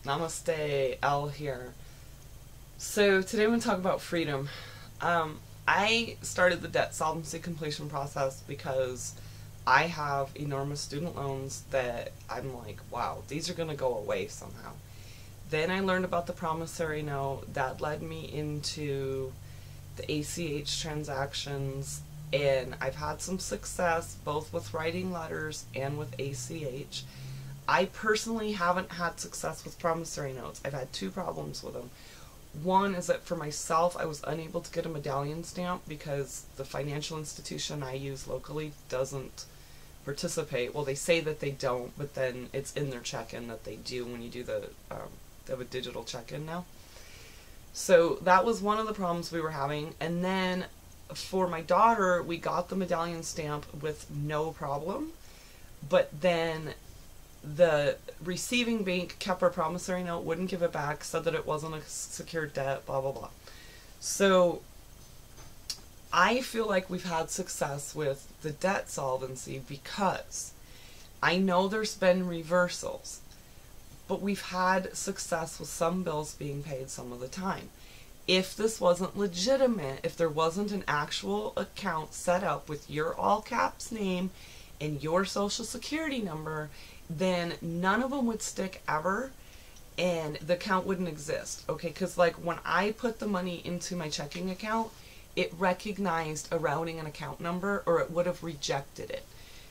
Namaste, L here. So today I'm going to talk about freedom. I started the debt solvency completion process because I have enormous student loans that I'm like, wow, these are going to go away somehow. Then I learned about the promissory note. That led me into the ACH transactions, and I've had some success both with writing letters and with ACH. I personally haven't had success with promissory notes. I've had two problems with them. One is that for myself, I was unable to get a medallion stamp because the financial institution I use locally doesn't participate. Well, they say that they don't, but then it's in their check-in that they do when you do they have a digital check-in now. So that was one of the problems we were having. And then for my daughter, we got the medallion stamp with no problem. But then the receiving bank kept our promissory note, wouldn't give it back, said that it wasn't a secured debt, blah, blah, blah. So I feel like we've had success with the debt solvency because I know there's been reversals, but we've had success with some bills being paid some of the time. If this wasn't legitimate, if there wasn't an actual account set up with your all caps name and your social security number, then none of them would stick ever and the account wouldn't exist. Okay, because like when I put the money into my checking account, it recognized a routing and account number, or it would have rejected it.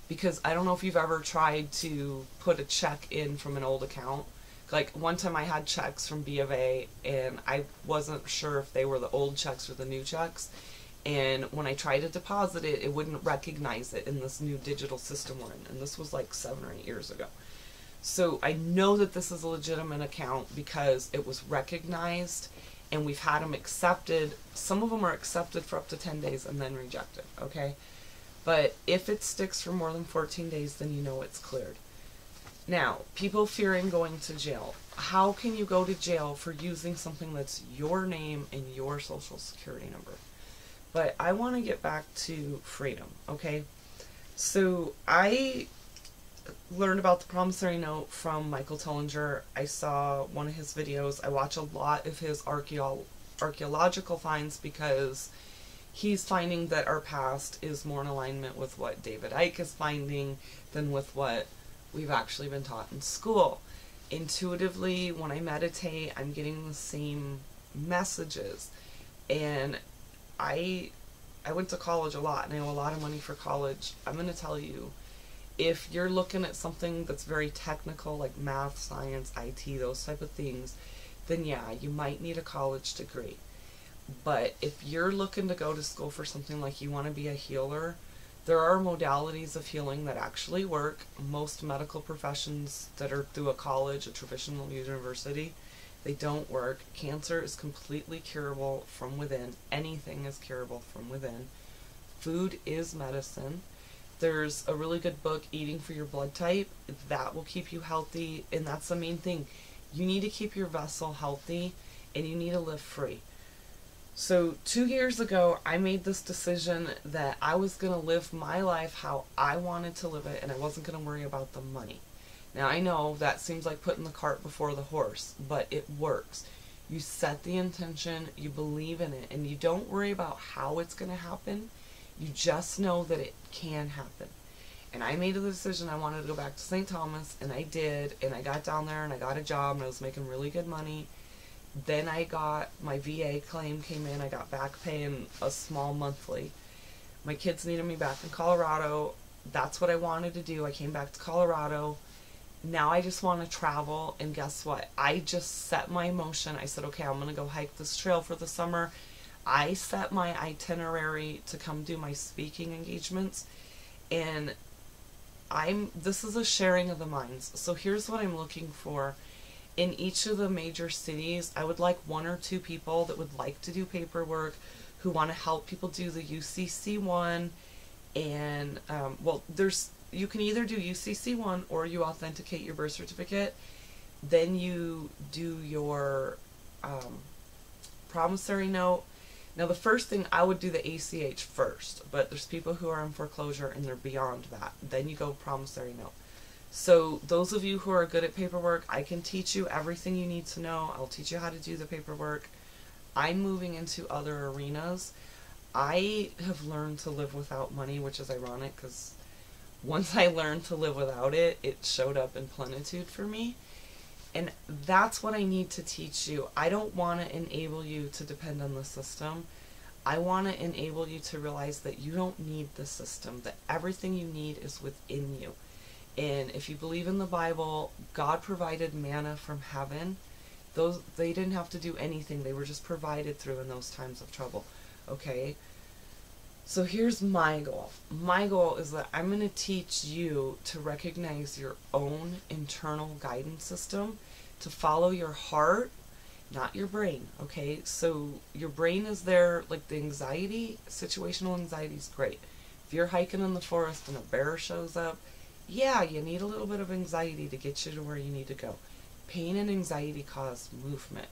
Because I don't know if you've ever tried to put a check in from an old account. Like one time I had checks from B of A and I wasn't sure if they were the old checks or the new checks. And when I tried to deposit it, it wouldn't recognize it in this new digital system we're in. And this was like 7 or 8 years ago. So I know that this is a legitimate account because it was recognized and we've had them accepted. Some of them are accepted for up to 10 days and then rejected, okay? But if it sticks for more than 14 days, then you know it's cleared. Now, people fearing going to jail. How can you go to jail for using something that's your name and your social security number? But I want to get back to freedom, okay? So I learned about the promissory note from Michael Tullinger. I saw one of his videos. I watch a lot of his archaeological finds because he's finding that our past is more in alignment with what David Icke is finding than with what we've actually been taught in school. Intuitively, when I meditate, I'm getting the same messages. And I went to college a lot and I owe a lot of money for college. I'm going to tell you, if you're looking at something that's very technical like math, science, IT, those type of things, then yeah, you might need a college degree. But if you're looking to go to school for something like you want to be a healer, there are modalities of healing that actually work. Most medical professions that are through a college, a traditional university, they don't work. Cancer is completely curable from within. Anything is curable from within. Food is medicine. There's a really good book, Eating for Your Blood Type. That will keep you healthy, and that's the main thing. You need to keep your vessel healthy, and you need to live free. So 2 years ago, I made this decision that I was going to live my life how I wanted to live it, and I wasn't going to worry about the money. Now, I know that seems like putting the cart before the horse, but it works. You set the intention, you believe in it, and you don't worry about how it's going to happen. You just know that it can happen. And I made a decision I wanted to go back to St. Thomas, and I did, and I got down there, and I got a job, and I was making really good money. Then I got, my VA claim came in, I got back pay and a small monthly. My kids needed me back in Colorado. That's what I wanted to do. I came back to Colorado. Now I just want to travel, and guess what? I just set my emotion. I said, okay, I'm going to go hike this trail for the summer. I set my itinerary to come do my speaking engagements, and this is a sharing of the minds. So here's what I'm looking for. In each of the major cities, I would like 1 or 2 people that would like to do paperwork, who want to help people do the UCC1, and well, you can either do UCC1 or you authenticate your birth certificate, then you do your promissory note. Now the first thing, I would do the ACH first, but there's people who are in foreclosure and they're beyond that. Then you go promissory note. So those of you who are good at paperwork, I can teach you everything you need to know. I'll teach you how to do the paperwork. I'm moving into other arenas. I have learned to live without money, which is ironic because once I learned to live without it, it showed up in plenitude for me. And that's what I need to teach you. I don't want to enable you to depend on the system. I want to enable you to realize that you don't need the system, that everything you need is within you. And if you believe in the Bible, God provided manna from heaven. They didn't have to do anything. They were just provided through in those times of trouble. Okay? So here's my goal. My goal is that I'm going to teach you to recognize your own internal guidance system, to follow your heart, not your brain, okay? So your brain is there, like the anxiety, situational anxiety is great. If you're hiking in the forest and a bear shows up, yeah, you need a little bit of anxiety to get you to where you need to go. Pain and anxiety cause movement.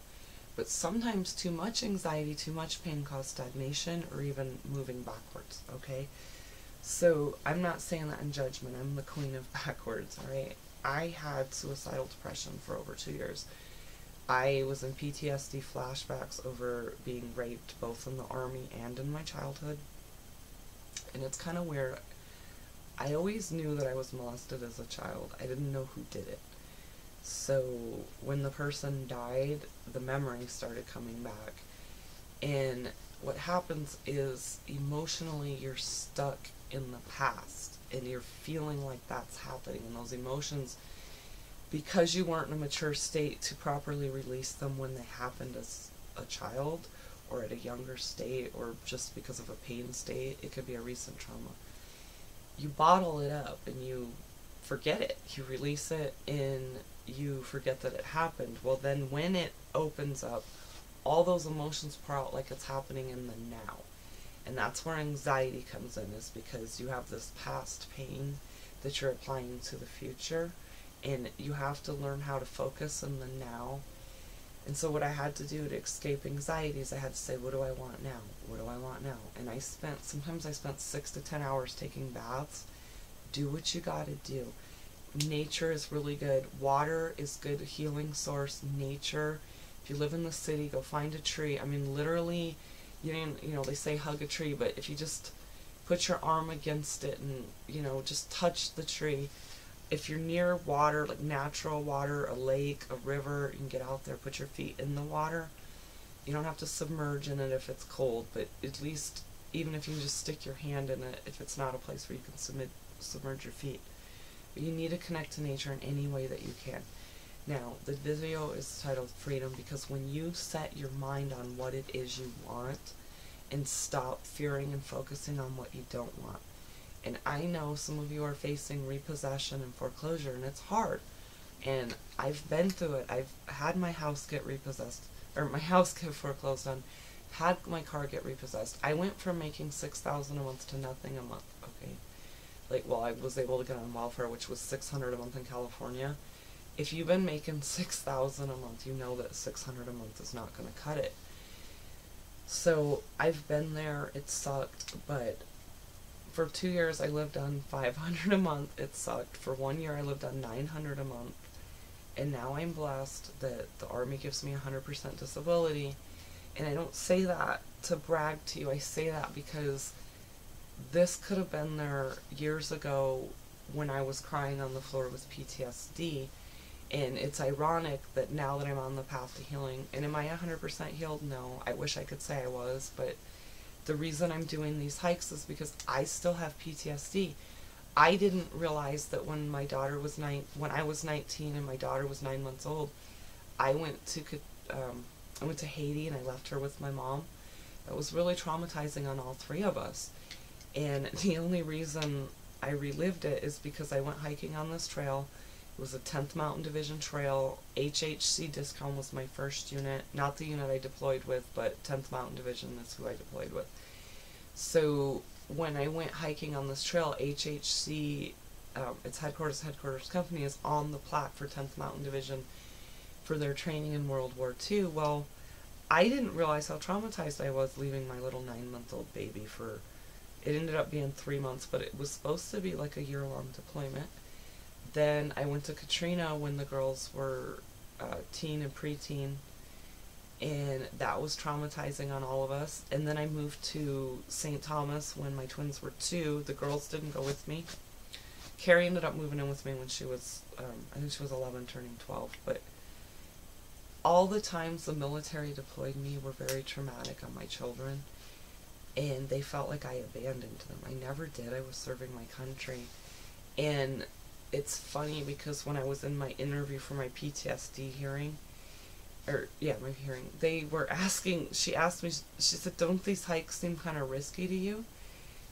But sometimes too much anxiety, too much pain cause stagnation or even moving backwards, okay? So I'm not saying that in judgment. I'm the queen of backwards, all right? I had suicidal depression for over 2 years. I was in PTSD flashbacks over being raped both in the Army and in my childhood. And it's kind of weird. I always knew that I was molested as a child. I didn't know who did it. So when the person died, the memory started coming back. And what happens is emotionally you're stuck in the past and you're feeling like that's happening, and those emotions, because you weren't in a mature state to properly release them when they happened as a child or at a younger state or just because of a pain state, it could be a recent trauma. You bottle it up and you forget it. You release it and you forget that it happened. Well, then when it opens up, all those emotions pour out like it's happening in the now. And that's where anxiety comes in, is because you have this past pain that you're applying to the future, and you have to learn how to focus in the now. And so what I had to do to escape anxiety is I had to say, what do I want now? What do I want now? And sometimes I spent 6 to 10 hours taking baths. Do what you gotta do. Nature is really good. Water is good healing source. Nature. If you live in the city, go find a tree. I mean, literally, you know, they say hug a tree, but if you just put your arm against it and, you know, just touch the tree. If you're near water, like natural water, a lake, a river, you can get out there, put your feet in the water. You don't have to submerge in it if it's cold, but at least, even if you just stick your hand in it, if it's not a place where you can submerge your feet. But you need to connect to nature in any way that you can. Now, the video is titled Freedom because when you set your mind on what it is you want and stop fearing and focusing on what you don't want. And I know some of you are facing repossession and foreclosure, and it's hard. And I've been through it. I've had my house get repossessed, or my house get foreclosed on, had my car get repossessed. I went from making $6,000 a month to nothing a month, okay? Like, well, I was able to get on welfare, which was $600 a month in California. If you've been making $6,000 a month, you know that $600 a month is not going to cut it. So I've been there. It sucked, but for 2 years I lived on $500 a month. It sucked. For 1 year I lived on $900 a month. And now I'm blessed that the Army gives me 100% disability. And I don't say that to brag to you. I say that because this could have been there years ago when I was crying on the floor with PTSD. And it's ironic that now that I'm on the path to healing, and am I 100% healed? No. I wish I could say I was, but the reason I'm doing these hikes is because I still have PTSD. I didn't realize that when I was 19 and my daughter was 9 months old, I went to Haiti and I left her with my mom. That was really traumatizing on all three of us. And the only reason I relived it is because I went hiking on this trail. It was a 10th Mountain Division trail. HHC Discount was my first unit. Not the unit I deployed with, but 10th Mountain Division is who I deployed with. So when I went hiking on this trail, HHC, its headquarters company is on the plaque for 10th Mountain Division for their training in World War II. Well, I didn't realize how traumatized I was leaving my little 9-month-old baby for, it ended up being 3 months, but it was supposed to be like a year-long deployment. Then I went to Katrina when the girls were teen and preteen, and that was traumatizing on all of us. And then I moved to St. Thomas when my twins were 2. The girls didn't go with me. Carrie ended up moving in with me when she was, I think she was 11, turning 12. But all the times the military deployed me were very traumatic on my children, and they felt like I abandoned them. I never did. I was serving my country. And it's funny because when I was in my interview for my PTSD hearing, my hearing, they were asking, she asked me, she said, don't these hikes seem kind of risky to you?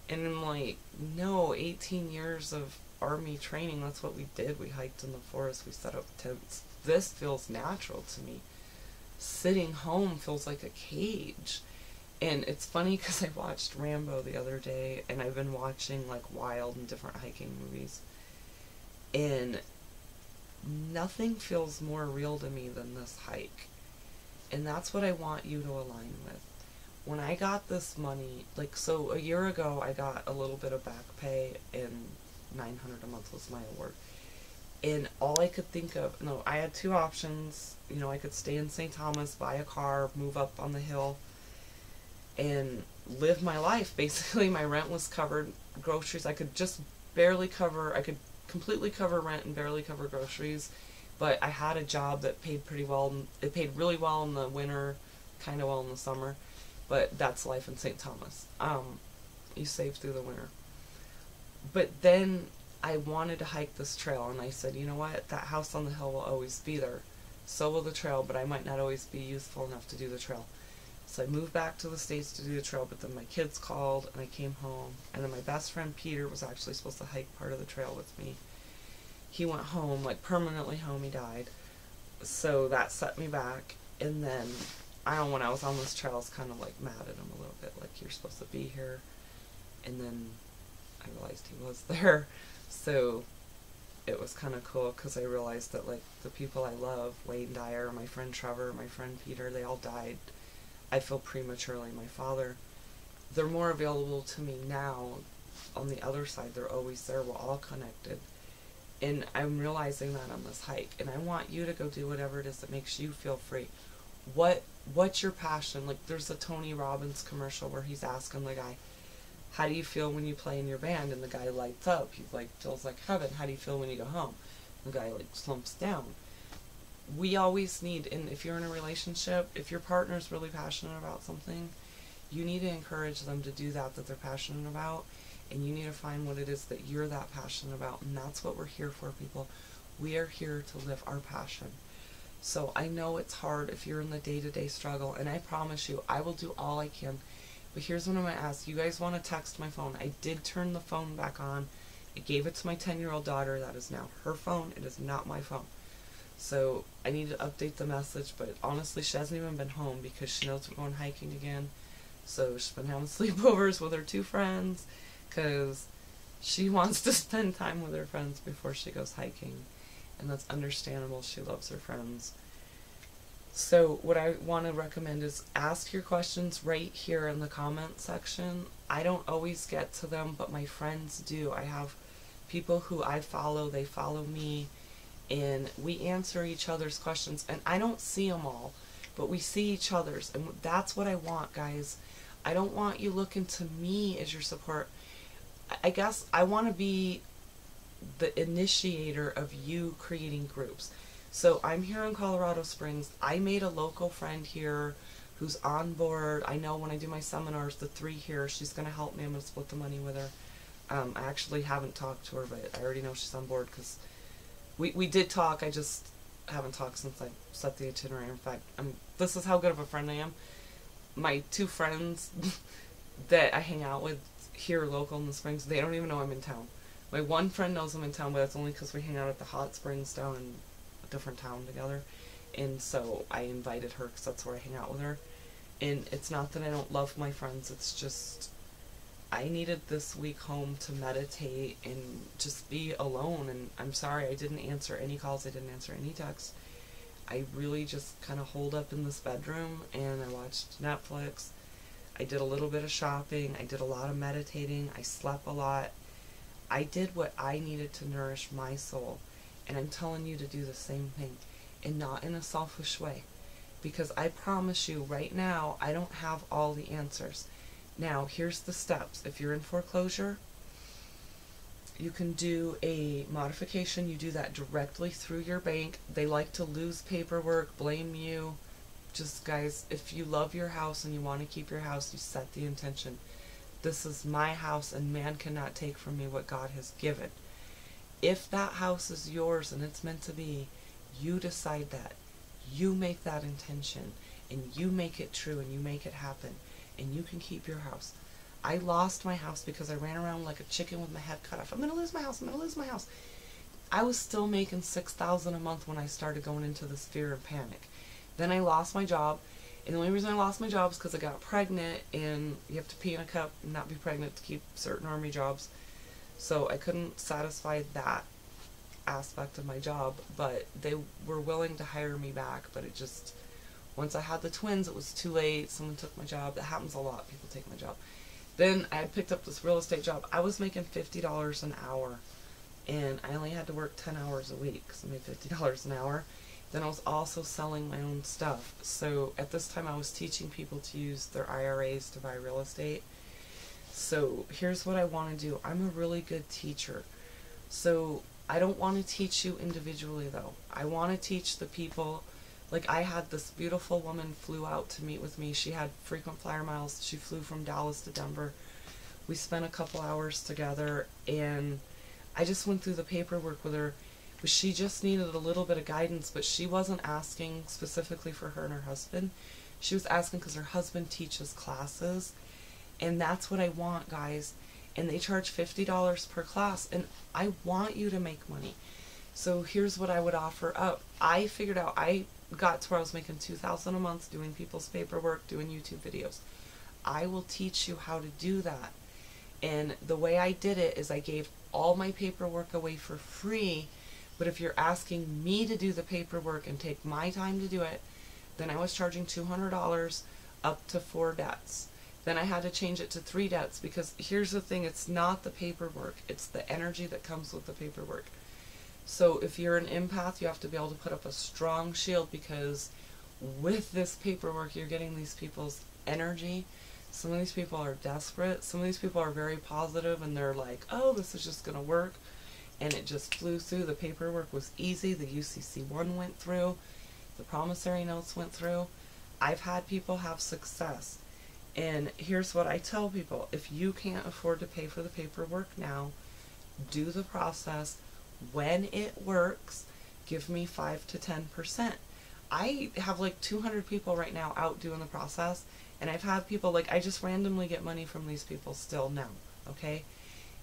And I'm like, no, 18 years of Army training, that's what we did. We hiked in the forest, we set up tents. This feels natural to me. Sitting home feels like a cage. And it's funny because I watched Rambo the other day, and I've been watching like wild and different hiking movies. And nothing feels more real to me than this hike. And that's what I want you to align with. When I got this money, like, so a year ago I got a little bit of back pay, and $900 a month was my award. And all I could think of, no, I had 2 options. You know, I could stay in St. Thomas, buy a car, move up on the hill, and live my life. Basically, my rent was covered. Groceries, I could just barely cover, I could completely cover rent and barely cover groceries. But I had a job that paid pretty well. It paid really well in the winter, kind of well in the summer. But that's life in St. Thomas. You save through the winter. But then I wanted to hike this trail, and I said, you know what, that house on the hill will always be there. So will the trail, but I might not always be useful enough to do the trail. So I moved back to the States to do the trail, but then my kids called, and I came home. And then my best friend Peter was actually supposed to hike part of the trail with me. He went home, like permanently home, he died. So that set me back. And then, I don't know, when I was on this trail, I was kind of like mad at him a little bit, like, you're supposed to be here. And then I realized he was there. So it was kind of cool because I realized that, like, the people I love, Wayne Dyer, my friend Trevor, my friend Peter, they all died. I feel prematurely. My father, they're more available to me now. On the other side, they're always there. We're all connected. And I'm realizing that on this hike. And I want you to go do whatever it is that makes you feel free. What's your passion? Like, there's a Tony Robbins commercial where he's asking the guy, how do you feel when you play in your band? And the guy lights up. He's like, feels like heaven. How do you feel when you go home? The guy, like, slumps down. We always need, and if you're in a relationship, if your partner's really passionate about something, you need to encourage them to do that they're passionate about, and you need to find what it is that you're that passionate about, and that's what we're here for, people. We are here to live our passion. So I know it's hard if you're in the day-to-day struggle, and I promise you, I will do all I can. But here's what I'm going to ask. You guys want to text my phone. I did turn the phone back on. I gave it to my 10-year-old daughter. That is now her phone. It is not my phone. So I need to update the message, but honestly, she hasn't even been home because she knows we're going hiking again. So she's been having sleepovers with her 2 friends because she wants to spend time with her friends before she goes hiking. And that's understandable. She loves her friends. So what I want to recommend is ask your questions right here in the comment section. I don't always get to them, but my friends do. I have people who I follow, they follow me, and we answer each other's questions. And I don't see them all, but we see each other's, and that's what I want, guys. I don't want you looking to me as your support. I guess I want to be the initiator of you creating groups. So I'm here in Colorado Springs. I made a local friend here who's on board. I know when I do my seminars, the 3 here, she's going to help me. I'm going to split the money with her. I actually haven't talked to her, but I already know she's on board because we did talk. I just haven't talked since I set the itinerary. In fact, this is how good of a friend I am. My 2 friends that I hang out with here local in the Springs, they don't even know I'm in town. My one friend knows I'm in town, but that's only because we hang out at the hot springs down in a different town together. And so I invited her because that's where I hang out with her. And it's not that I don't love my friends, it's just I needed this week home to meditate and just be alone. And I'm sorry I didn't answer any calls, I didn't answer any texts. I really just kind of holed up in this bedroom and I watched Netflix. I did a little bit of shopping, I did a lot of meditating, I slept a lot. I did what I needed to nourish my soul. And I'm telling you to do the same thing, and not in a selfish way. Because I promise you right now, I don't have all the answers. Now, here's the steps. If you're in foreclosure, you can do a modification. You do that directly through your bank. They like to lose paperwork, blame you. Just, guys, if you love your house and you want to keep your house, you set the intention. This is my house, and man cannot take from me what God has given. If that house is yours and it's meant to be, you decide that. You make that intention, and you make it true, and you make it happen, and you can keep your house. I lost my house because I ran around like a chicken with my head cut off. I'm going to lose my house. I'm going to lose my house. I was still making $6,000 a month when I started going into this fear and panic. Then I lost my job, and the only reason I lost my job is because I got pregnant, and you have to pee in a cup and not be pregnant to keep certain Army jobs. So I couldn't satisfy that aspect of my job, but they were willing to hire me back. But it just, once I had the twins, it was too late. Someone took my job. That happens a lot. People take my job. Then I had picked up this real estate job. I was making $50 an hour, and I only had to work 10 hours a week, so I made $50 an hour. Then I was also selling my own stuff. So at this time I was teaching people to use their IRAs to buy real estate. So here's what I want to do. I'm a really good teacher. So I don't want to teach you individually though. I want to teach the people. Like, I had this beautiful woman flew out to meet with me. She had frequent flyer miles. She flew from Dallas to Denver. We spent a couple hours together, and I just went through the paperwork with her. But she just needed a little bit of guidance, but she wasn't asking specifically for her and her husband. She was asking because her husband teaches classes, and that's what I want, guys. And they charge $50 per class, and I want you to make money. So here's what I would offer up. I figured out, I got to where I was making $2,000 a month doing people's paperwork, doing YouTube videos. I will teach you how to do that. And the way I did it is I gave all my paperwork away for free. But if you're asking me to do the paperwork and take my time to do it, then I was charging $200 up to 4 debts. Then I had to change it to 3 debts, because here's the thing, it's not the paperwork, it's the energy that comes with the paperwork. So if you're an empath, you have to be able to put up a strong shield, because with this paperwork you're getting these people's energy. Some of these people are desperate, some of these people are very positive, and they're like, oh, this is just going to work. And it just flew through. The paperwork was easy. The UCC1 went through. The promissory notes went through. I've had people have success. And here's what I tell people. If you can't afford to pay for the paperwork now, do the process. When it works, give me 5 to 10%. I have like 200 people right now out doing the process. And I've had people, like, I just randomly get money from these people still now. Okay?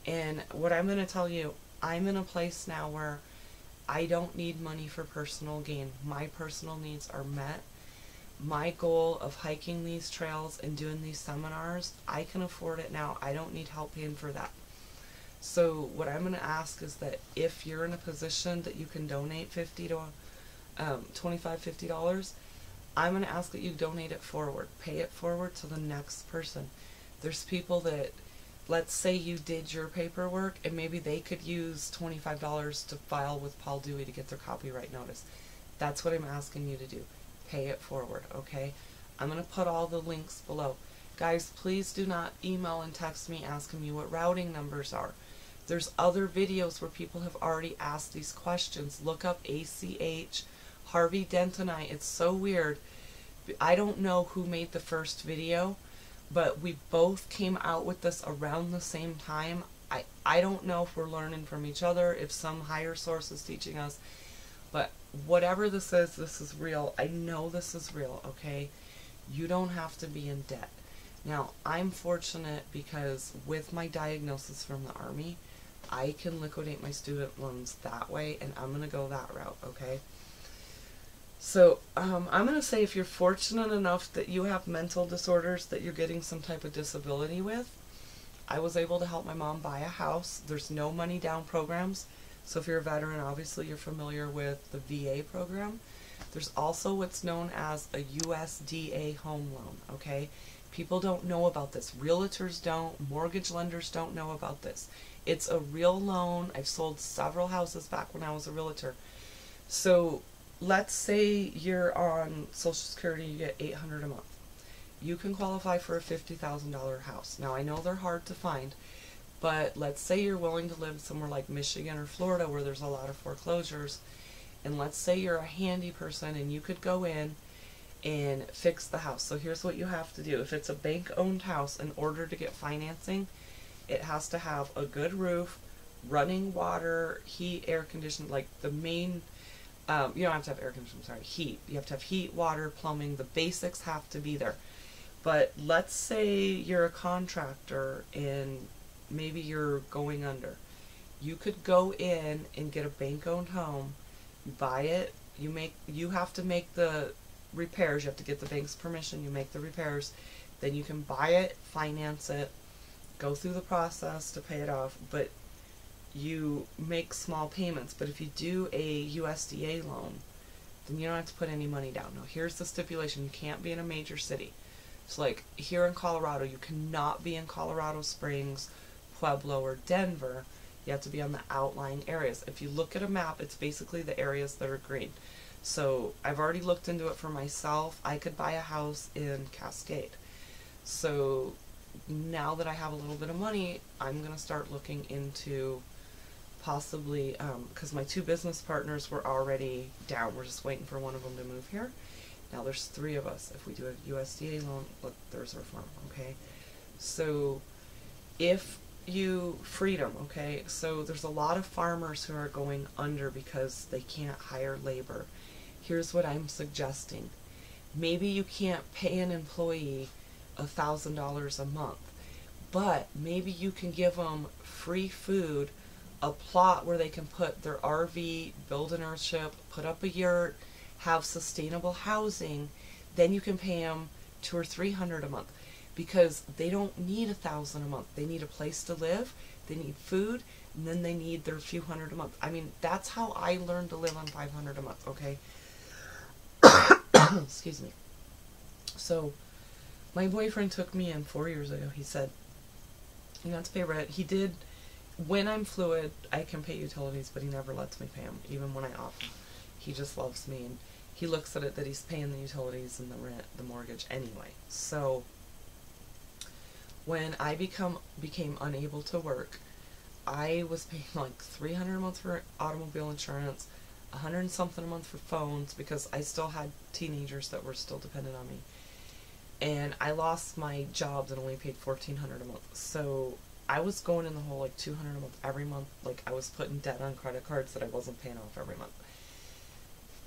And what I'm going to tell you, I'm in a place now where I don't need money for personal gain. My personal needs are met. My goal of hiking these trails and doing these seminars, I can afford it now. I don't need help paying for that. So what I'm going to ask is that if you're in a position that you can donate $50 to $25, $50, I'm going to ask that you donate it forward. Pay it forward to the next person. There's people that, let's say you did your paperwork and maybe they could use $25 to file with Paul Dewey to get their copyright notice. That's what I'm asking you to do. Pay it forward, okay? I'm going to put all the links below. Guys, please do not email and text me asking me what routing numbers are. There's other videos where people have already asked these questions. Look up ACH, Harvey Dent and I. It's so weird. I don't know who made the first video, but we both came out with this around the same time. I don't know if we're learning from each other, if some higher source is teaching us, but whatever this is real. I know this is real, okay? You don't have to be in debt. Now, I'm fortunate because with my diagnosis from the Army, I can liquidate my student loans that way, and I'm going to go that route, okay? So, I'm going to say if you're fortunate enough that you have mental disorders that you're getting some type of disability with, I was able to help my mom buy a house. There's no money down programs. So if you're a veteran, obviously you're familiar with the VA program. There's also what's known as a USDA home loan, okay? People don't know about this. Realtors don't. Mortgage lenders don't know about this. It's a real loan. I've sold several houses back when I was a realtor. So let's say you're on Social Security, you get $800 a month. You can qualify for a $50,000 house. Now I know they're hard to find, but let's say you're willing to live somewhere like Michigan or Florida where there's a lot of foreclosures, and let's say you're a handy person and you could go in and fix the house. So here's what you have to do. If it's a bank-owned house, in order to get financing, it has to have a good roof, running water, heat, air conditioning, like the main, you don't have to have air conditioning, sorry, heat. You have to have heat, water, plumbing, the basics have to be there. But let's say you're a contractor and maybe you're going under. You could go in and get a bank-owned home, you buy it, you have to make the repairs, you have to get the bank's permission, you make the repairs, then you can buy it, finance it, go through the process to pay it off, but you make small payments. But if you do a USDA loan, then you don't have to put any money down. Now here's the stipulation: you can't be in a major city. So like here in Colorado, you cannot be in Colorado Springs, Pueblo, or Denver. You have to be on the outlying areas. If you look at a map, it's basically the areas that are green. So I've already looked into it for myself. I could buy a house in Cascade. So now that I have a little bit of money, I'm going to start looking into possibly, because my two business partners were already down. We're just waiting for one of them to move here. Now there's 3 of us. If we do a USDA loan, look, there's our farm, okay? So if you, freedom, okay? So there's a lot of farmers who are going under because they can't hire labor. Here's what I'm suggesting. Maybe you can't pay an employee $1,000 a month, but maybe you can give them free food, a plot where they can put their RV, build an earthship, put up a yurt, have sustainable housing. Then you can pay them $200 or $300 a month, because they don't need $1,000 a month. They need a place to live, they need food, and then they need their few hundred a month. I mean, that's how I learned to live on $500 a month, okay? Excuse me. So my boyfriend took me in 4 years ago. He said, you know, to pay rent. He did, when I'm fluid, I can pay utilities, but he never lets me pay them, even when I offer. He just loves me, and he looks at it that he's paying the utilities and the rent, the mortgage anyway. So when I became unable to work, I was paying like $300 a month for automobile insurance, $100 and something a month for phones, because I still had teenagers that were still dependent on me. And I lost my jobs and only paid $1,400 a month. So I was going in the hole like $200 a month every month. Like I was putting debt on credit cards that I wasn't paying off every month.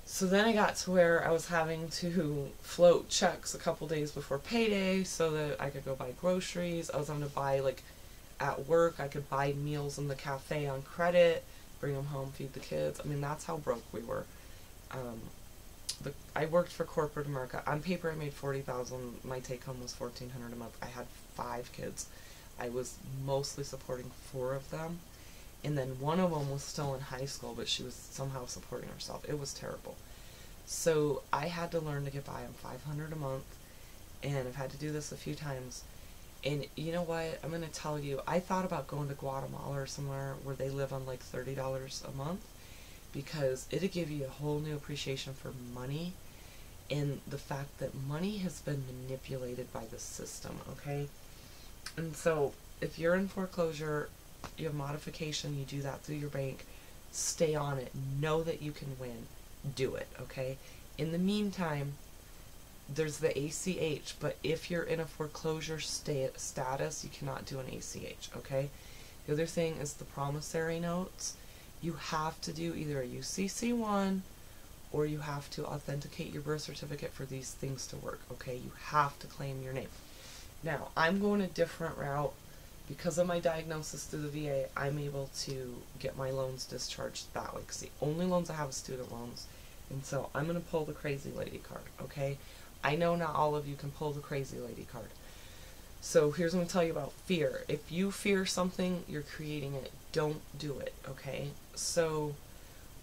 So then I got to where I was having to float checks a couple days before payday so that I could go buy groceries. I was having to buy, like, at work, I could buy meals in the cafe on credit, bring them home, feed the kids. I mean, that's how broke we were. I worked for corporate America. On paper, I made $40,000. My take home was $1,400 a month. I had 5 kids. I was mostly supporting 4 of them. And then one of them was still in high school, but she was somehow supporting herself. It was terrible. So I had to learn to get by on $500 a month, and I've had to do this a few times. And you know what? I'm going to tell you, I thought about going to Guatemala or somewhere where they live on like $30 a month, because it'll give you a whole new appreciation for money and the fact that money has been manipulated by the system, okay? And so if you're in foreclosure, you have modification, you do that through your bank, stay on it, know that you can win, do it, okay? In the meantime, there's the ACH, but if you're in a foreclosure status, you cannot do an ACH, okay? The other thing is the promissory notes. You have to do either a UCC1 or you have to authenticate your birth certificate for these things to work, okay? You have to claim your name. Now, I'm going a different route. Because of my diagnosis through the VA, I'm able to get my loans discharged that way. Because the only loans I have is student loans. And so I'm going to pull the crazy lady card, okay? I know not all of you can pull the crazy lady card. So here's what I'm going to tell you about fear. If you fear something, you're creating it. Don't do it, okay? So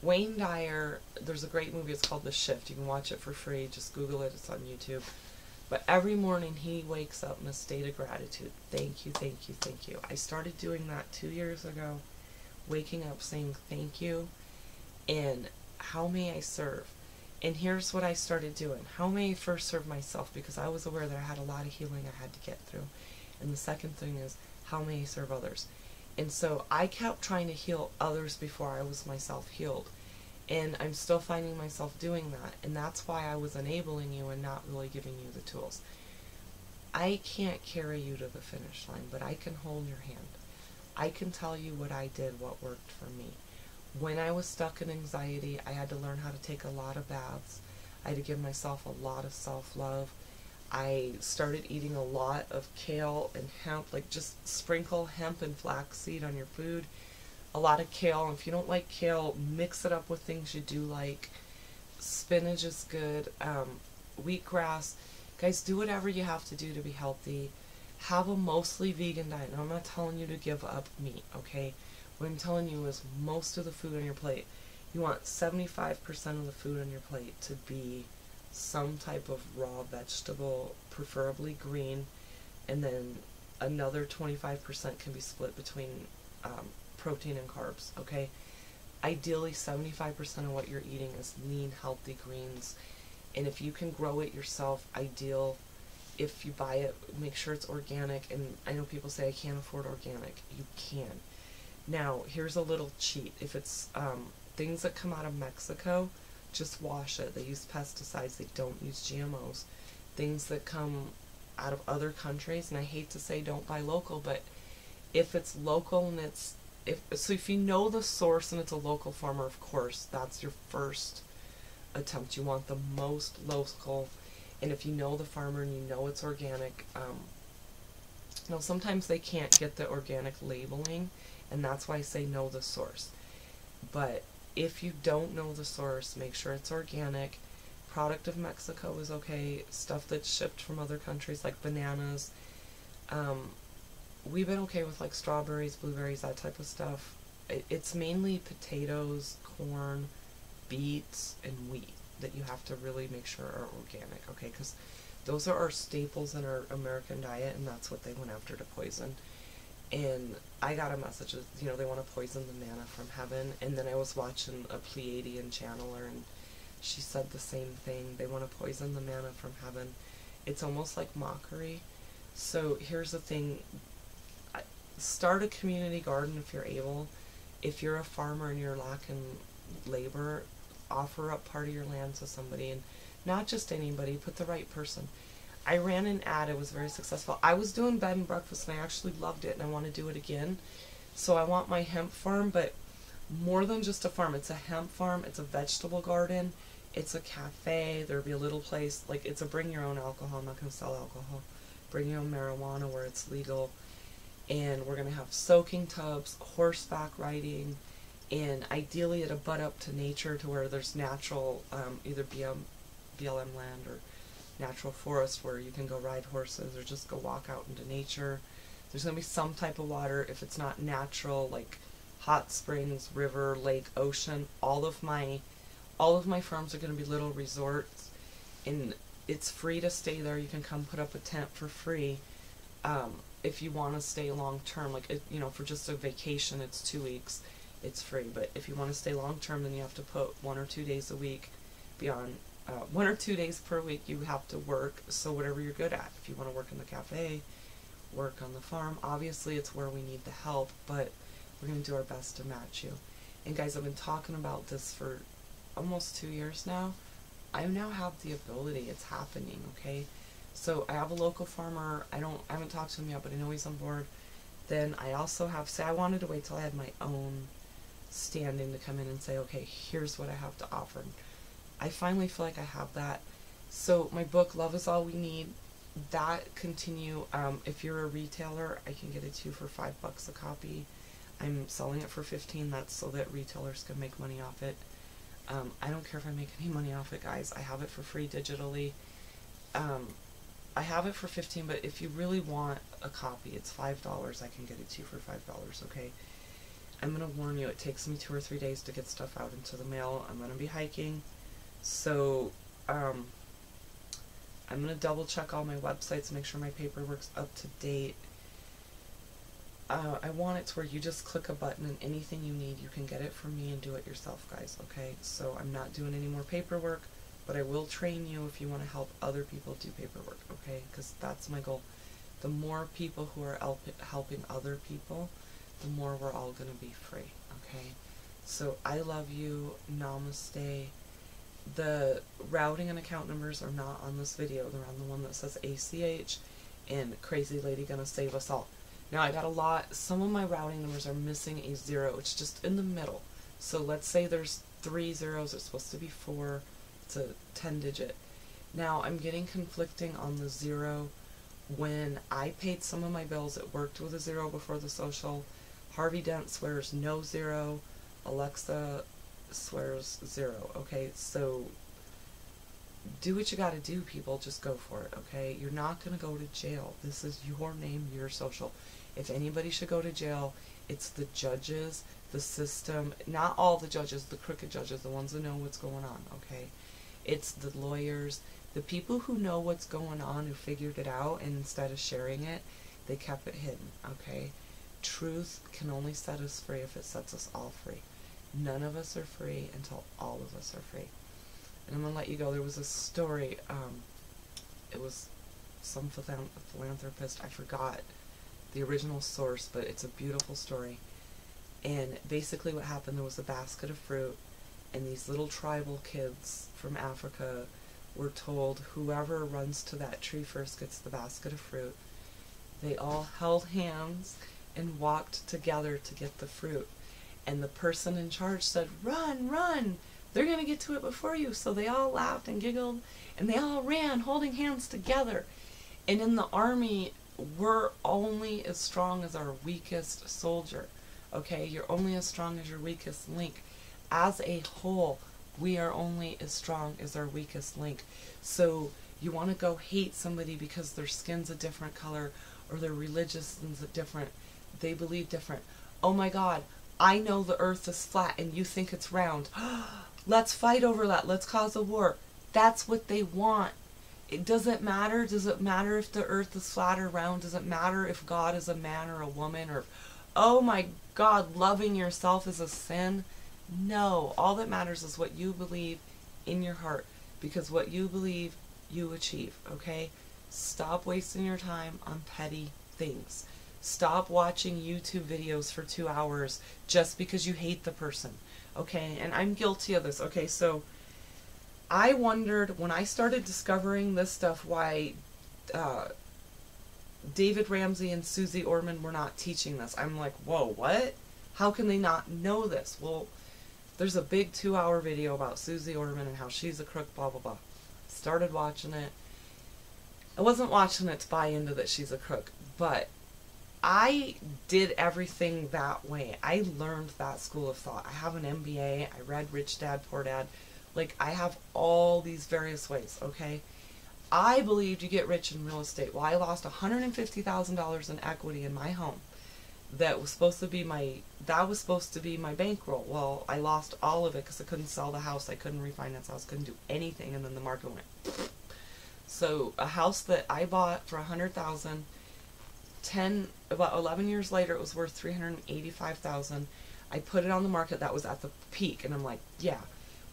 Wayne Dyer, there's a great movie, it's called The Shift. You can watch it for free. Just Google it. It's on YouTube. But every morning he wakes up in a state of gratitude. Thank you, thank you, thank you. I started doing that 2 years ago, waking up saying thank you and how may I serve. And here's what I started doing. How may I first serve myself? Because I was aware that I had a lot of healing I had to get through. And the second thing is, how may I serve others? And so I kept trying to heal others before I was myself healed. And I'm still finding myself doing that. And that's why I was enabling you and not really giving you the tools. I can't carry you to the finish line, but I can hold your hand. I can tell you what I did, what worked for me. When I was stuck in anxiety, I had to learn how to take a lot of baths. I had to give myself a lot of self-love. I started eating a lot of kale and hemp, like just sprinkle hemp and flaxseed on your food. A lot of kale. If you don't like kale, mix it up with things you do like. Spinach is good. Wheatgrass. Guys, do whatever you have to do to be healthy. Have a mostly vegan diet. Now, I'm not telling you to give up meat, okay? What I'm telling you is most of the food on your plate, you want 75% of the food on your plate to be some type of raw vegetable, preferably green, and then another 25% can be split between protein and carbs, okay? Ideally, 75% of what you're eating is lean, healthy greens, and if you can grow it yourself, ideal. If you buy it, make sure it's organic, and I know people say I can't afford organic. You can. Now, here's a little cheat. If it's things that come out of Mexico, just wash it. They use pesticides. They don't use GMOs. Things that come out of other countries, and I hate to say don't buy local, but if it's local and if you know the source and it's a local farmer, of course, that's your first attempt. You want the most local, and if you know the farmer and you know it's organic, now sometimes they can't get the organic labeling, and that's why I say know the source. But if you don't know the source, make sure it's organic. Product of Mexico is okay. Stuff that's shipped from other countries like bananas. We've been okay with like strawberries, blueberries, that type of stuff. It's mainly potatoes, corn, beets, and wheat that you have to really make sure are organic, okay? Because those are our staples in our American diet, and that's what they went after to poison. And I got a message of, you know, they want to poison the manna from heaven. And then I was watching a Pleiadian channeler, and she said the same thing. They want to poison the manna from heaven. It's almost like mockery. So here's the thing. Start a community garden if you're able. If you're a farmer and you're lacking labor, offer up part of your land to somebody, and not just anybody, put the right person. I ran an ad, it was very successful. I was doing bed and breakfast and I actually loved it and I want to do it again. So I want my hemp farm, but more than just a farm. It's a hemp farm, it's a vegetable garden, it's a cafe, there'll be a little place, like it's a bring your own alcohol, I'm not going to sell alcohol. Bring your own marijuana where it's legal. And we're going to have soaking tubs, horseback riding, and ideally it'll butt up to nature to where there's natural, either BLM land or natural forest where you can go ride horses or just go walk out into nature. There's going to be some type of water. If it's not natural, like hot springs, river, lake, ocean, all of my farms are going to be little resorts, and it's free to stay there. You can come put up a tent for free. If you want to stay long term, like you know, for just a vacation, it's 2 weeks, it's free. But if you want to stay long term, then you have to put 1 or 2 days a week. Beyond 1 or 2 days per week, you have to work. So whatever you're good at, if you want to work in the cafe, work on the farm. Obviously, it's where we need the help, but we're going to do our best to match you. And guys, I've been talking about this for almost 2 years now. I now have the ability. It's happening, okay? So I have a local farmer. I haven't talked to him yet, but I know he's on board. Then I also have, say I wanted to wait till I had my own standing to come in and say, okay, here's what I have to offer. I finally feel like I have that. So my book, Love Is All We Need, that continue. If you're a retailer, I can get it to you for $5 a copy. I'm selling it for $15. That's so that retailers can make money off it. I don't care if I make any money off it, guys. I have it for free digitally. I have it for $15, but if you really want a copy, it's $5. I can get it to you for $5, okay? I'm going to warn you, it takes me 2 or 3 days to get stuff out into the mail. I'm going to be hiking, so I'm I'm going to double check all my websites, make sure my paperwork's up to date. I want it to where you just click a button and anything you need, you can get it from me and do it yourself, guys, okay? So I'm not doing any more paperwork, but I will train you if you want to help other people do paperwork, okay? Because that's my goal. The more people who are helping other people, the more we're all going to be free, okay? So I love you. Namaste. The routing and account numbers are not on this video. They're on the one that says ACH and Crazy Lady Gonna Save Us All. Now I got a lot, some of my routing numbers are missing a 0. It's just in the middle. So let's say there's 3 zeros, it's supposed to be 4. It's a 10 digit. Now I'm getting conflicting on the 0. When I paid some of my bills, it worked with a 0 before the social. Harvey Dent swears no 0. Alexa swears 0. Okay, so do what you gotta do, people. Just go for it, okay? You're not gonna go to jail. This is your name, your social. If anybody should go to jail, it's the judges, the system, not all the judges, the crooked judges, the ones that know what's going on, okay? It's the lawyers, the people who know what's going on, who figured it out, and instead of sharing it, they kept it hidden, okay? Truth can only set us free if it sets us all free. None of us are free until all of us are free. And I'm going to let you go. There was a story, it was some philanthropist, I forgot the original source, but it's a beautiful story. And basically what happened, there was a basket of fruit, and these little tribal kids from Africa were told whoever runs to that tree first gets the basket of fruit. They all held hands and walked together to get the fruit. And the person in charge said, "Run, run! They're going to get to it before you." So they all laughed and giggled, and they all ran, holding hands together. And in the army, we're only as strong as our weakest soldier. Okay? You're only as strong as your weakest link. As a whole, we are only as strong as our weakest link. So you want to go hate somebody because their skin's a different color, or their religion's a different, they believe different. Oh my God, I know the earth is flat and you think it's round. Let's fight over that. Let's cause a war. That's what they want. It doesn't matter. Does it matter if the earth is flat or round? Does it matter if God is a man or a woman? Or, oh my God, loving yourself is a sin? No. All that matters is what you believe in your heart. Because what you believe, you achieve. Okay? Stop wasting your time on petty things. Stop watching YouTube videos for 2 hours just because you hate the person. Okay? And I'm guilty of this. Okay, so I wondered when I started discovering this stuff why David Ramsey and Susie Orman were not teaching this. I'm like, whoa, what? How can they not know this? Well, there's a big 2-hour video about Susie Orman and how she's a crook, blah, blah, blah. Started watching it. I wasn't watching it to buy into that she's a crook, but I did everything that way. I learned that school of thought. I have an MBA. I read Rich Dad, Poor Dad. Like, I have all these various ways, okay? I believed you get rich in real estate. Well, I lost $150,000 in equity in my home. That was supposed to be my bankroll. Well, I lost all of it because I couldn't sell the house. I couldn't refinance the house. Couldn't do anything. And then the market went. So a house that I bought for $100,000, about 11 years later, it was worth $385,000. I put it on the market. That was at the peak. And I'm like, yeah,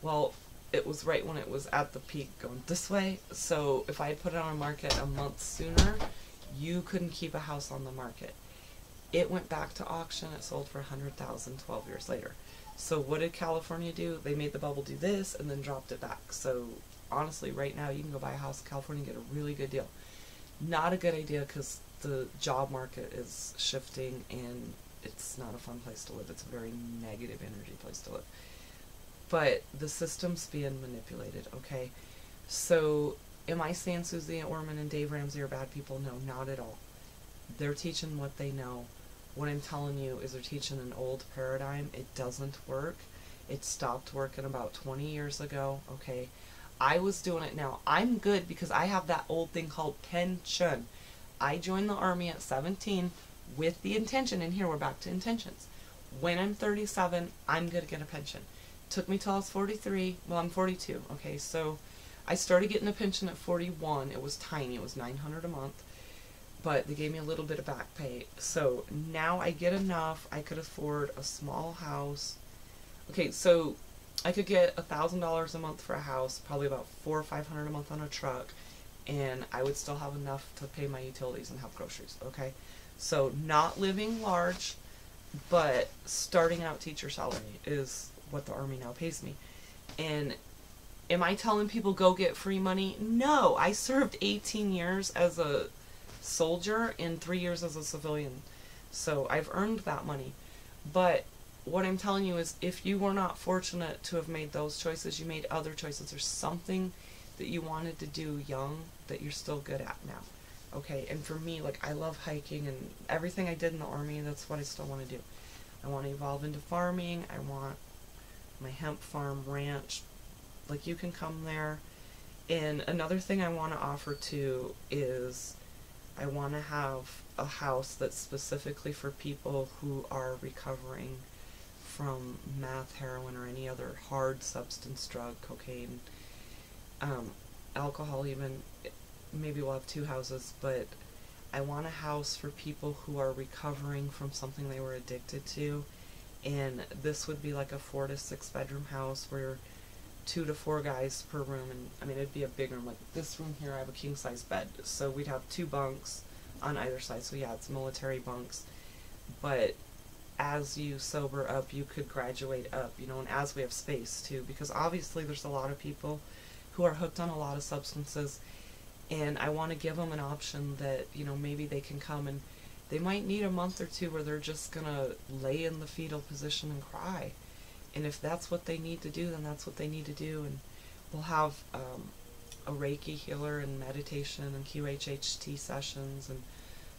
well, it was right when it was at the peak going this way. So if I had put it on the market a month sooner, you couldn't keep a house on the market. It went back to auction. It sold for $100,000 12 years later. So what did California do? They made the bubble do this and then dropped it back. So honestly, right now you can go buy a house in California and get a really good deal. Not a good idea because the job market is shifting and it's not a fun place to live. It's a very negative energy place to live. But the system's being manipulated, okay? So am I saying Susie Orman and Dave Ramsey are bad people? No, not at all. They're teaching what they know. What I'm telling you is they're teaching an old paradigm. It doesn't work. It stopped working about 20 years ago, okay? I was doing it now. I'm good because I have that old thing called pension. I joined the Army at 17 with the intention, and here we're back to intentions. When I'm 37, I'm going to get a pension. Took me till I was 43. Well, I'm 42, okay? So I started getting a pension at 41. It was tiny. It was $900 a month. But they gave me a little bit of back pay. So now I get enough. I could afford a small house. Okay, so I could get $1,000 a month for a house, probably about $400 or $500 a month on a truck, and I would still have enough to pay my utilities and have groceries, okay? So not living large, but starting out teacher salary is what the Army now pays me. And am I telling people go get free money? No, I served 18 years as a soldier and 3 years as a civilian. So I've earned that money. But what I'm telling you is, if you were not fortunate to have made those choices, you made other choices. There's something that you wanted to do young that you're still good at now. Okay, and for me, like, I love hiking, and everything I did in the Army, that's what I still want to do. I want to evolve into farming. I want my hemp farm ranch. Like, you can come there. And another thing I want to offer too is I want to have a house that's specifically for people who are recovering from meth, heroin, or any other hard substance drug, cocaine, alcohol even. Maybe we'll have 2 houses, but I want a house for people who are recovering from something they were addicted to. And this would be like a 4 to 6 bedroom house where 2 to 4 guys per room. And I mean, it'd be a big room. Like this room here, I have a king size bed, so we'd have 2 bunks on either side. So yeah, it's military bunks, but as you sober up, you could graduate up, you know, and as we have space too, because obviously there's a lot of people who are hooked on a lot of substances, and I want to give them an option that, you know, maybe they can come and they might need a month or 2 where they're just gonna lay in the fetal position and cry. And if that's what they need to do, then that's what they need to do. And we'll have a Reiki healer and meditation and QHHT sessions and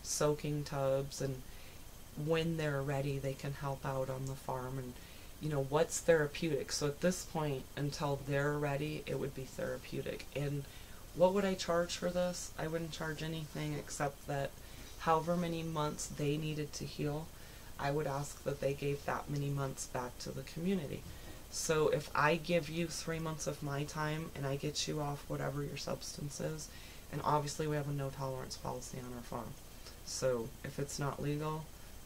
soaking tubs, and when they're ready they can help out on the farm. And you know, what's therapeutic? So at this point, until they're ready, it would be therapeutic. And what would I charge for this? I wouldn't charge anything except that however many months they needed to heal, I would ask that they gave that many months back to the community. So if I give you 3 months of my time and I get you off whatever your substance is, and obviously we have a no tolerance policy on our farm, so if it's not legal,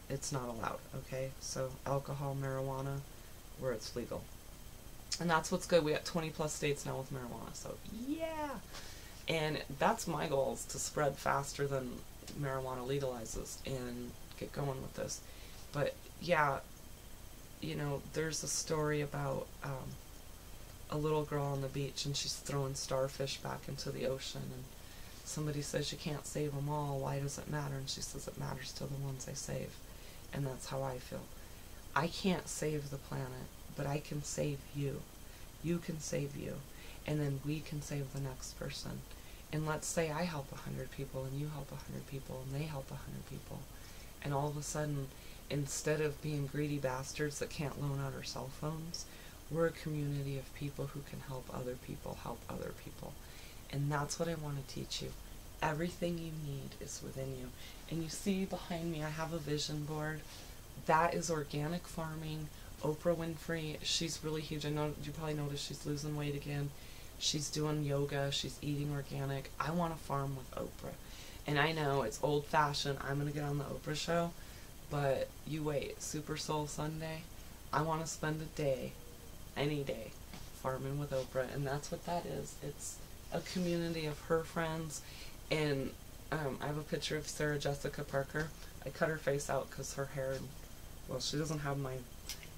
it's not allowed, okay? So alcohol, marijuana, where it's legal. And that's what's good. We got 20 plus states now with marijuana, so yeah. And that's my goal, is to spread faster than marijuana legalizes and get going with this. But yeah, you know, there's a story about a little girl on the beach, and she's throwing starfish back into the ocean, and somebody says, you can't save them all, why does it matter? And she says, it matters to the ones I save. And that's how I feel. I can't save the planet, but I can save you. You can save you. And then we can save the next person. And let's say I help 100 people, and you help 100 people, and they help 100 people. And all of a sudden, instead of being greedy bastards that can't loan out our cell phones, we're a community of people who can help other people help other people. And that's what I want to teach you. Everything you need is within you. And you see behind me, I have a vision board. That is organic farming. Oprah Winfrey, she's really huge. I know you probably noticed she's losing weight again. She's doing yoga. She's eating organic. I want to farm with Oprah. And I know it's old-fashioned. I'm going to get on the Oprah show. But you wait. Super Soul Sunday, I want to spend a day, any day, farming with Oprah. And that's what that is. It's a community of her friends. And I have a picture of Sarah Jessica Parker. I cut her face out because her hair, well, she doesn't have my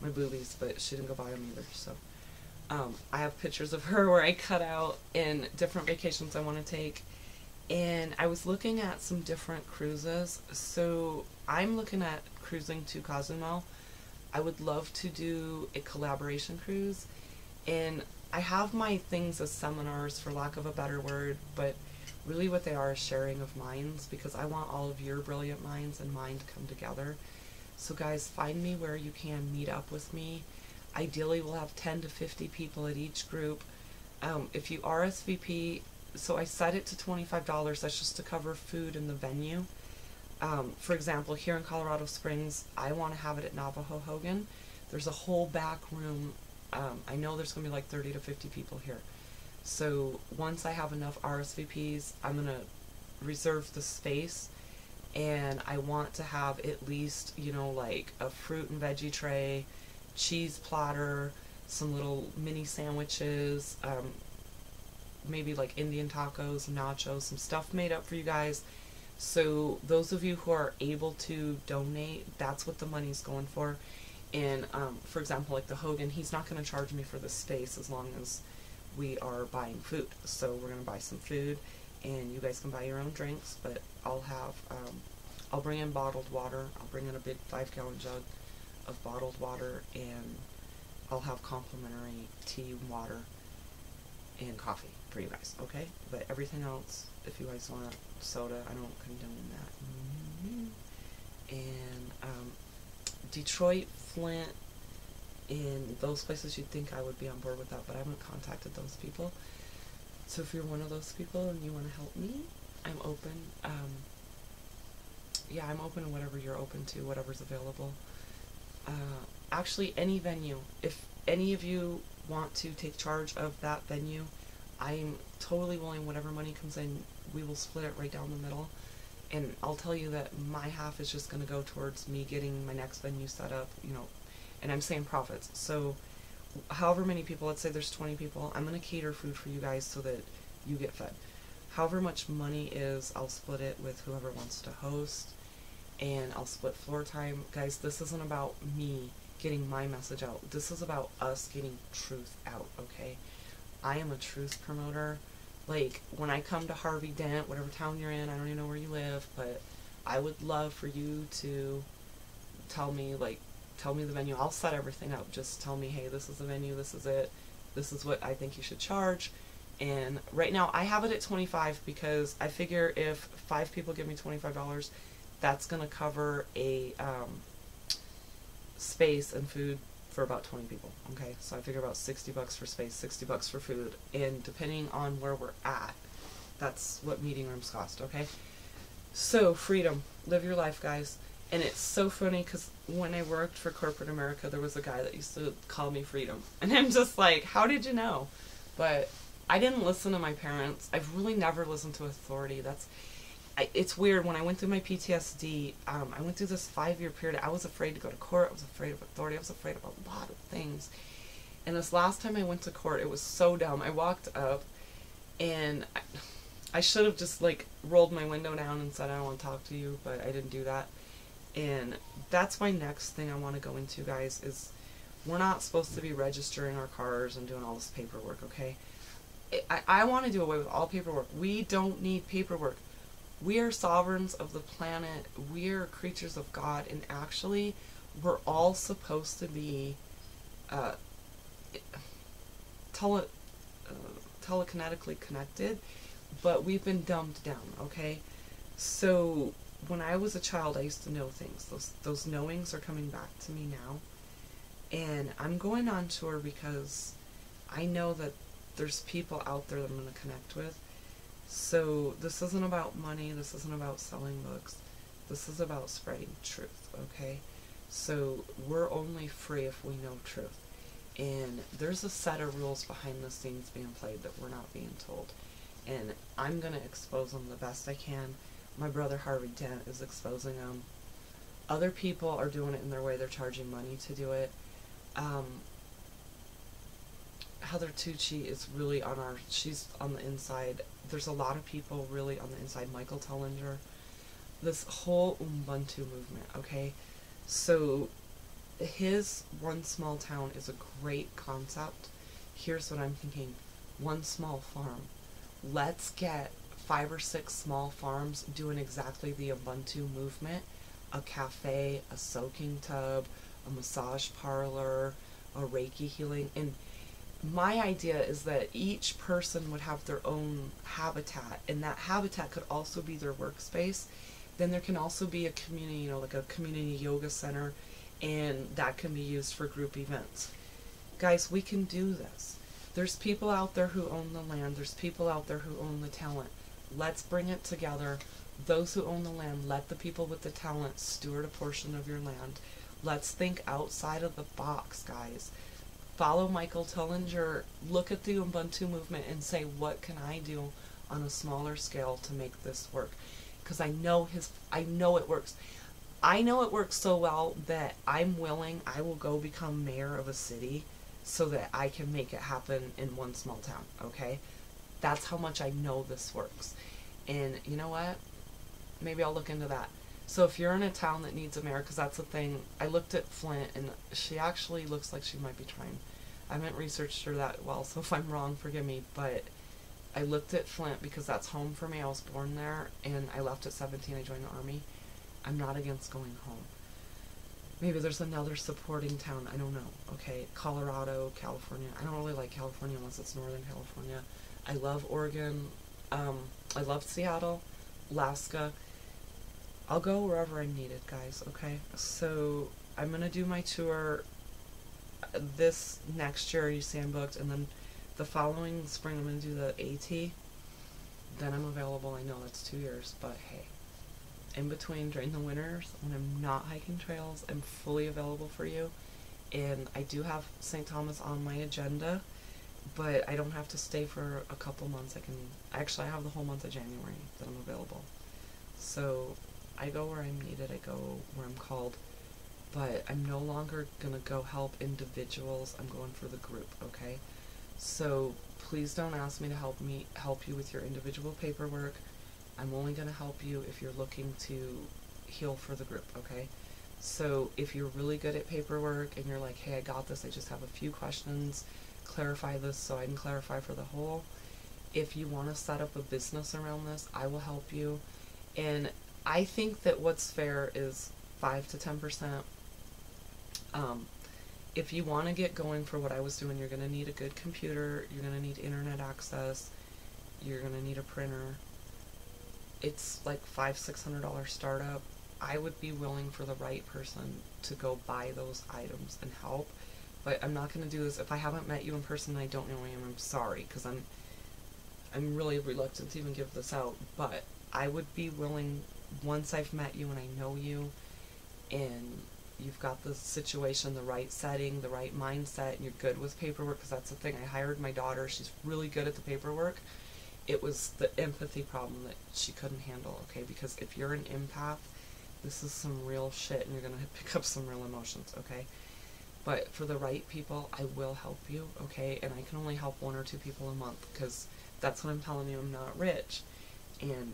boobies, but she didn't go buy them either. So I have pictures of her where I cut out in different vacations I want to take. And I was looking at some different cruises. So I'm looking at cruising to Cozumel. I would love to do a collaboration cruise. And I have my things as seminars, for lack of a better word, but really what they are is sharing of minds, because I want all of your brilliant minds and mine to come together. So guys, find me where you can, meet up with me. Ideally, we'll have 10 to 50 people at each group. If you RSVP, so I set it to $25. That's just to cover food in the venue. For example, here in Colorado Springs, I want to have it at Navajo Hogan. There's a whole back room. I know there's going to be like 30 to 50 people here. So once I have enough RSVPs, I'm going to reserve the space, and I want to have at least, you know, like a fruit and veggie tray, cheese platter, some little mini sandwiches, maybe like Indian tacos, nachos, some stuff made up for you guys. So those of you who are able to donate, that's what the money's going for. And for example, like the Hogan, he's not going to charge me for the space as long as we are buying food. So we're going to buy some food, and you guys can buy your own drinks, but I'll have, I'll bring in bottled water. I'll bring in a big 5-gallon jug of bottled water, and I'll have complimentary tea, water, and coffee for you guys, okay? But everything else, if you guys want soda, I don't condone that. And Detroit, Flint, in those places, you'd think I would be on board with that, but I haven't contacted those people. So if you're one of those people and you want to help me, I'm open. Yeah, I'm open to whatever you're open to, whatever's available. Actually, any venue. If any of you want to take charge of that venue, I'm totally willing. Whatever money comes in, we will split it right down the middle. And I'll tell you that my half is just going to go towards me getting my next venue set up, you know, and I'm saying profits. So however many people, let's say there's 20 people, I'm going to cater food for you guys so that you get fed. However much money is, I'll split it with whoever wants to host, and I'll split floor time. Guys, this isn't about me getting my message out. This is about us getting truth out, okay? I am a truth promoter. Like, when I come to Harvey Dent, whatever town you're in, I don't even know where you live, but I would love for you to tell me, like, tell me the venue. I'll set everything up. Just tell me, hey, this is the venue, this is it, this is what I think you should charge. And right now, I have it at $25 because I figure if 5 people give me $25, that's going to cover a space and food for about 20 people, okay? So I figure about $60 for space, $60 for food, and depending on where we're at, that's what meeting rooms cost, okay? So, freedom. Live your life, guys. And it's so funny because when I worked for corporate America, there was a guy that used to call me Freedom. And I'm just like, how did you know? But I didn't listen to my parents. I've really never listened to authority. It's weird. When I went through my PTSD, I went through this 5-year period. I was afraid to go to court. I was afraid of authority. I was afraid of a lot of things. And this last time I went to court, it was so dumb. I walked up, and I should have just, like, rolled my window down and said, I don't want to talk to you, but I didn't do that. And that's my next thing I want to go into, guys, is we're not supposed to be registering our cars and doing all this paperwork, okay? I want to do away with all paperwork. We don't need paperwork. We are sovereigns of the planet. We are creatures of God, and actually, we're all supposed to be telekinetically connected, but we've been dumbed down, okay? So when I was a child, I used to know things. Those knowings are coming back to me now, and I'm going on tour because I know that there's people out there that I'm going to connect with. So this isn't about money, this isn't about selling books, this is about spreading truth, okay? So we're only free if we know truth. And there's a set of rules behind the scenes being played that we're not being told. And I'm going to expose them the best I can. My brother Harvey Dent is exposing them. Other people are doing it in their way, they're charging money to do it. Heather Tucci is really she's on the inside. There's a lot of people really on the inside. Michael Tellinger. This whole Ubuntu movement, okay? So, his One Small Town is a great concept. Here's what I'm thinking. One small farm. Let's get 5 or 6 small farms doing exactly the Ubuntu movement. A cafe, a soaking tub, a massage parlor, a Reiki healing, and my idea is that each person would have their own habitat, and that habitat could also be their workspace. Then there can also be a community, you know, like a community yoga center, and that can be used for group events. Guys, we can do this. There's people out there who own the land. There's people out there who own the talent. Let's bring it together. Those who own the land, let the people with the talent steward a portion of your land. Let's think outside of the box, guys. follow Michael Tillinger, look at the Ubuntu movement and say, what can I do on a smaller scale to make this work? Because I know it works. I know it works so well that I will go become mayor of a city so that I can make it happen in one small town, okay? That's how much I know this works. And you know what? Maybe I'll look into that. So if you're in a town that needs a mayor, because that's the thing, I looked at Flint and she actually looks like she might be trying. I haven't researched her that well, so if I'm wrong, forgive me, but I looked at Flint because that's home for me. I was born there and I left at 17. I joined the Army. I'm not against going home. Maybe there's another supporting town. I don't know. Okay, Colorado, California. I don't really like California unless it's Northern California. I love Oregon. I love Seattle, Alaska. I'll go wherever I'm needed, guys, okay? So I'm going to do my tour this next year. You see I'm booked. And then the following spring I'm going to do the AT. Then I'm available. I know that's 2 years, but hey. In between, during the winters, when I'm not hiking trails, I'm fully available for you. And I do have St. Thomas on my agenda, but I don't have to stay for a couple months. I have the whole month of January that I'm available. So I go where I'm needed, I go where I'm called, but I'm no longer going to go help individuals. I'm going for the group, okay? So please don't ask me to help you with your individual paperwork. I'm only going to help you if you're looking to heal for the group, okay? So if you're really good at paperwork and you're like, hey, I got this, I just have a few questions, clarify this so I can clarify for the whole. If you want to set up a business around this, I will help you. And I think that what's fair is 5 to 10%. If you want to get going for what I was doing, you're going to need a good computer, you're going to need internet access, you're going to need a printer. It's like $500-600 startup. I would be willing for the right person to go buy those items and help, but I'm not going to do this. If I haven't met you in person and I don't know who I am, I'm sorry, because I'm really reluctant to even give this out, but I would be willing, once I've met you and I know you and you've got the situation, the right setting, the right mindset, and you're good with paperwork, because that's the thing. I hired my daughter. She's really good at the paperwork. It was the empathy problem that she couldn't handle, okay? Because if you're an empath, this is some real shit and you're going to pick up some real emotions, okay? But for the right people, I will help you, okay? And I can only help 1 or 2 people a month, because that's what I'm telling you. I'm not rich and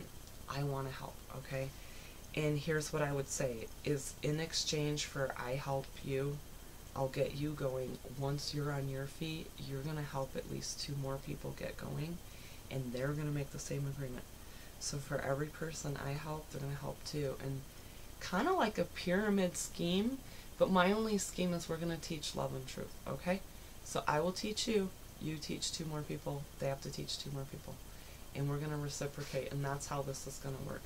I want to help, okay? And here's what I would say is, in exchange for I help you, I'll get you going. Once you're on your feet, you're going to help at least 2 more people get going, and they're going to make the same agreement. So for every person I help, they're going to help too. And kind of like a pyramid scheme, but my only scheme is we're going to teach love and truth, okay? So I will teach you, you teach 2 more people, they have to teach 2 more people. And we're going to reciprocate, and that's how this is going to work.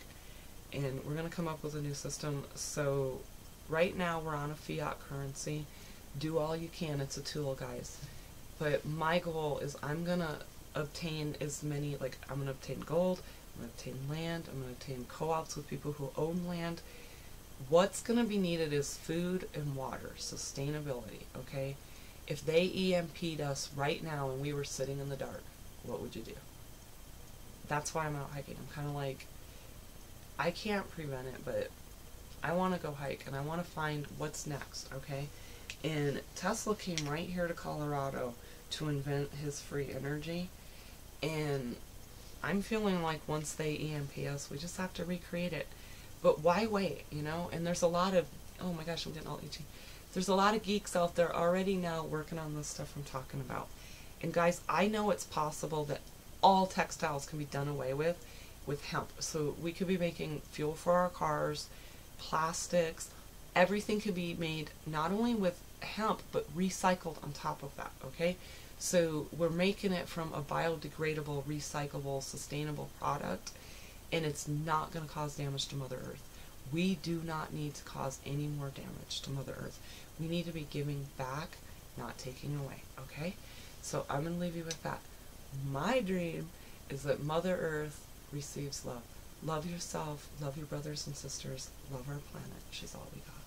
And we're going to come up with a new system. So right now we're on a fiat currency. Do all you can. It's a tool, guys. But my goal is I'm going to obtain as many, like I'm going to obtain gold, I'm going to obtain land, I'm going to obtain co-ops with people who own land. What's going to be needed is food and water, sustainability, okay? If they EMP'd us right now and we were sitting in the dark, what would you do? That's why I'm out hiking. I'm kind of like, I can't prevent it, but I want to go hike and I want to find what's next, okay? And Tesla came right here to Colorado to invent his free energy, and I'm feeling like once they EMP us, we just have to recreate it. But why wait, you know? And there's a lot of, oh my gosh, I'm getting all itchy. There's a lot of geeks out there already now working on this stuff I'm talking about. And guys, I know it's possible that all textiles can be done away with hemp. So we could be making fuel for our cars, plastics, everything could be made not only with hemp, but recycled on top of that, okay? So we're making it from a biodegradable, recyclable, sustainable product, and it's not going to cause damage to Mother Earth. We do not need to cause any more damage to Mother Earth. We need to be giving back, not taking away, okay? So I'm going to leave you with that. My dream is that Mother Earth receives love. Love yourself, love your brothers and sisters, love our planet. She's all we got.